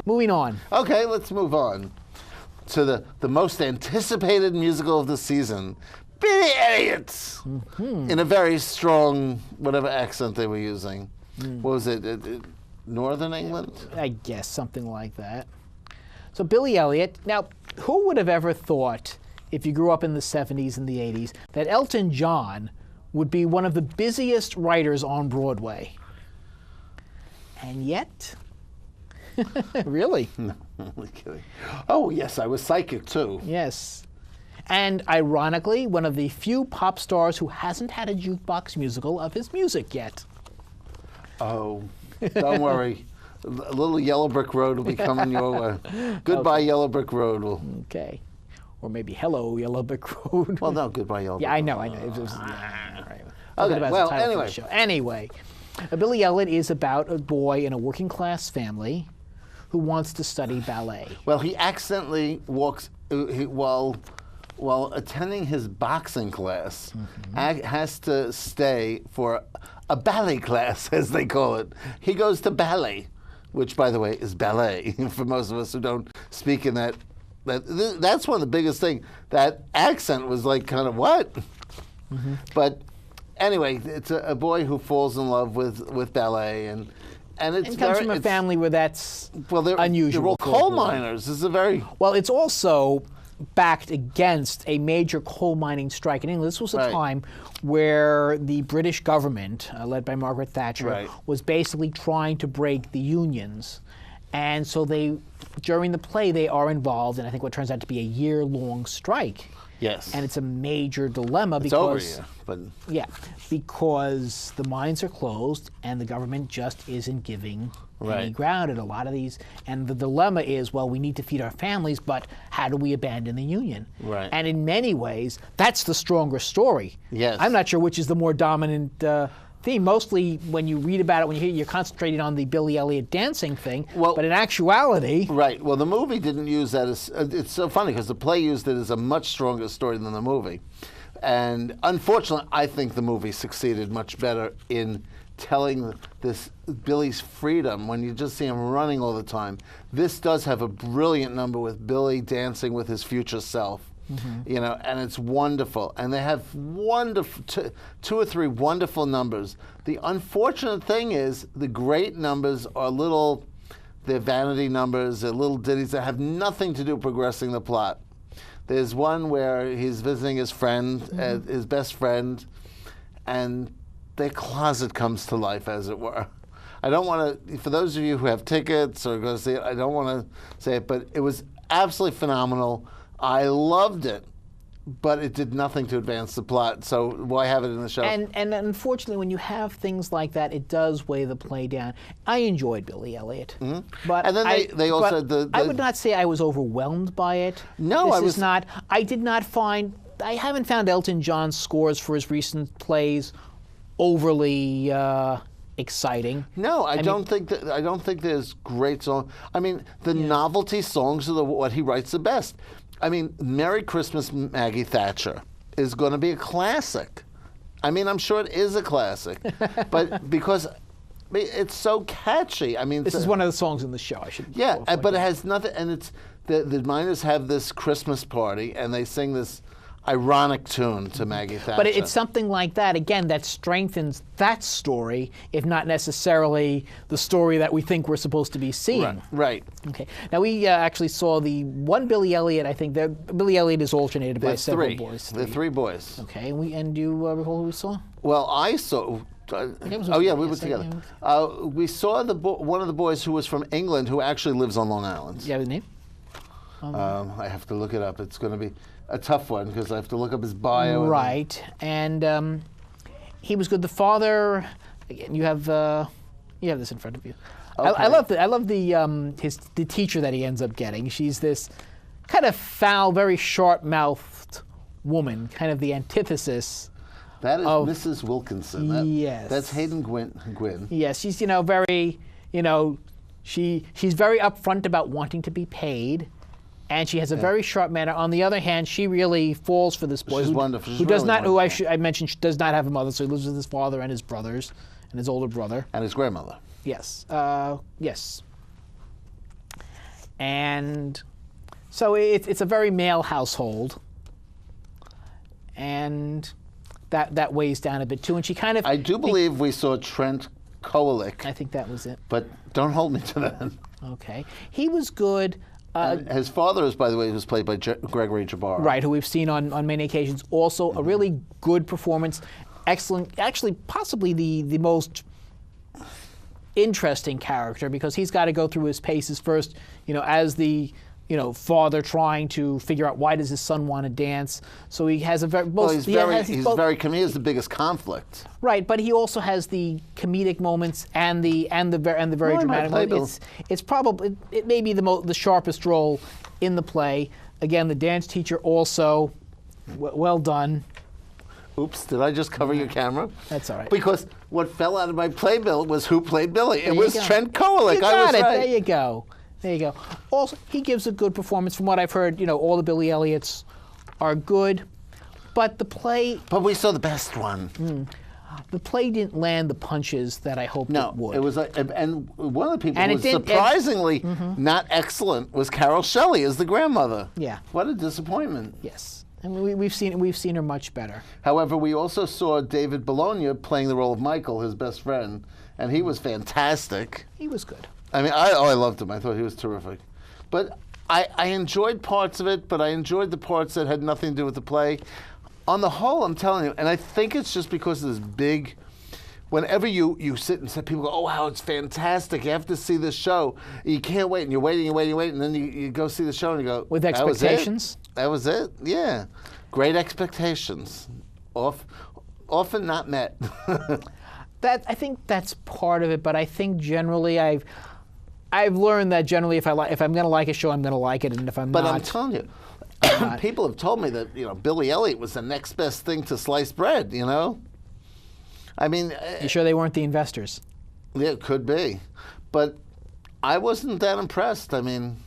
Moving on. Okay, let's move on to the most anticipated musical of the season, Billy Elliot, in a very strong, whatever accent they were using. What was it? Northern England? I guess something like that. So Billy Elliot. Now, who would have ever thought, if you grew up in the 70s and the 80s, that Elton John would be one of the busiest writers on Broadway? And yet, really? No, I'm only kidding. Oh, yes, I was psychic, too. Yes. And ironically, one of the few pop stars who hasn't had a jukebox musical of his music yet. Oh, don't worry. A little Yellow Brick Road will be coming your way. Goodbye, Okay. Yellow Brick Road. Okay. Or maybe Hello, Yellow Brick Road. Well, no, Goodbye, Yellow Brick Yeah, I Road. know. It was, yeah, right. Okay, About the well, title for the anyway. show. Anyway, Billy Elliot is about a boy in a working class family who wants to study ballet. Well, he accidentally walks, while attending his boxing class, has to stay for a ballet class, as they call it. He goes to ballet, which, by the way, is ballet for most of us who don't speak in that. That's one of the biggest things. That accent was like kind of what? But anyway, it's a boy who falls in love with ballet, and it's It comes from a family where that's unusual. They're all coal miners. This is a very Well, it's also backed against a major coal mining strike in England. This was a Right. time where the British government, led by Margaret Thatcher, Right. was basically trying to break the unions. And so during the play, they are involved in, I think, what turns out to be a year-long strike. yes. And it's a major dilemma it's because over here, but because the mines are closed and the government just isn't giving any Right. ground at a lot of these. And the dilemma is, well, we need to feed our families, but how do we abandon the union? Right. And in many ways, that's the stronger story. Yes. I'm not sure which is the more dominant theme. Mostly when you read about it, when you hear it, you're concentrating on the Billy Elliot dancing thing. Well- but in actuality, right. Well, the movie didn't use that as. It's so funny because the play used it as a much stronger story than the movie, and unfortunately, I think the movie succeeded much better in telling this Billy's freedom when you just see him running all the time. This does have a brilliant number with Billy dancing with his future self. You know, and it's wonderful. And they have wonderful, two or three wonderful numbers. The unfortunate thing is the great numbers are they're vanity numbers, they're little ditties that have nothing to do with progressing the plot. There's one where he's visiting his friend, his best friend, and their closet comes to life, as it were. I don't want to, for those of you who have tickets or go to see it, I don't want to say it, but it was absolutely phenomenal. I loved it, but it did nothing to advance the plot, so why have it in the show? and unfortunately, when you have things like that, it does weigh the play down. I enjoyed Billy Elliot, but And then they also but I would not say I was overwhelmed by it. No, this I was is not. I did not find. I haven't found Elton John's scores for his recent plays overly exciting. No, I don't think there's great songs. I mean, the novelty songs are what he writes the best. I mean, Merry Christmas, Maggie Thatcher is going to be a classic. I mean, I'm sure it is a classic, but because it's so catchy. I mean, This is one of the songs in the show. I should. yeah, qualify but it that. has nothing. And it's the miners have this Christmas party, and they sing this ironic tune to Maggie Thatcher. But it's something like that, again, that strengthens that story, if not necessarily the story that we think we're supposed to be seeing. Right. Okay. Now, we actually saw the one Billy Elliot, I think. Billy Elliot is alternated by There's several three. boys. The three boys. Okay. And do you recall who we saw? Well, I saw. it was Oh yeah, with we me, were yes, together. We saw one of the boys who was from England, who actually lives on Long Island. Do you have his name? I have to look it up. It's going to be a tough one because I have to look up his bio. Right. And he was good. The father. Again, you have this in front of you. I love the teacher that he ends up getting. She's this kind of foul, very sharp-mouthed woman, kind of the antithesis. That is of- Mrs. Wilkinson. Yes. That's Hayden Gwynn. Yes, she's very She's very upfront about wanting to be paid, and she has a very sharp manner. On the other hand, she really falls for this boy. She's who, wonderful. She's who does really not, wonderful. who I mentioned, she does not have a mother, so he lives with his father and his brothers and his older brother. And his grandmother. Yes. Yes. And so it's a very male household, and that weighs down a bit too. And she kind of. I do believe we saw Trent Kowalik, I think that was it. but don't hold me to that. Okay. He was good. And his father is, by the way, was played by Gregory Jabbar. Right, who we've seen on many occasions. Also, a really good performance. Excellent. Actually, possibly the most interesting character, because he's got to go through his paces first, as the father trying to figure out why does his son want to dance. So he has a very He's the biggest conflict. Right, but he also has the comedic moments and the very dramatic moments. It's probably it may be the sharpest role in the play. Again, the dance teacher also well done. Oops, did I just cover your camera? That's all right. Because what fell out of my playbill was who played Billy. It was go. Trent Kowalik. You got I was it. right. There you go. There you go. Also, he gives a good performance. From what I've heard, all the Billy Elliots are good, but the play. But we saw the best one. The play didn't land the punches that I hoped it would. It was, and one of the people And who was surprisingly not excellent was Carol Shelley as the grandmother. Yeah. What a disappointment. Yes. And we've seen her much better. However, we also saw David Bologna playing the role of Michael, his best friend, and he was fantastic. He was good. I mean, I loved him. I thought he was terrific. But I enjoyed parts of it, but I enjoyed the parts that had nothing to do with the play. On the whole, I'm telling you, and I think it's just because of this big. Whenever you sit and say, people go, oh, wow, it's fantastic. You have to see this show. You can't wait, and you're waiting, and then you go see the show, and you go, with expectations? That was it? Yeah. Great expectations. Often not met. I think that's part of it, but I think generally I've learned that generally if I'm going to like a show, I'm going to like it, and if I'm not. But I'm telling you, people have told me that Billy Elliot was the next best thing to sliced bread. I mean, you sure they weren't the investors? Yeah, it could be, but I wasn't that impressed. I mean,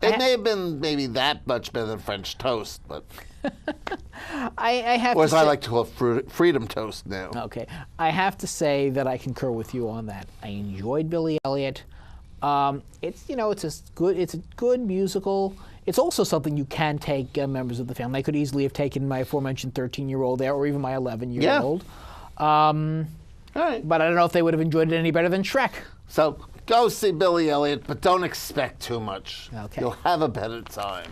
it may have been maybe that much better than French toast, but I have. Or as I like to call it freedom toast now. Okay, I have to say that I concur with you on that. I enjoyed Billy Elliot. It's a good musical. It's also something you can take members of the family. I could easily have taken my aforementioned 13-year-old there, or even my 11-year-old. All right. But I don't know if they would have enjoyed it any better than Shrek. So go see Billy Elliot, but don't expect too much. Okay. You'll have a better time.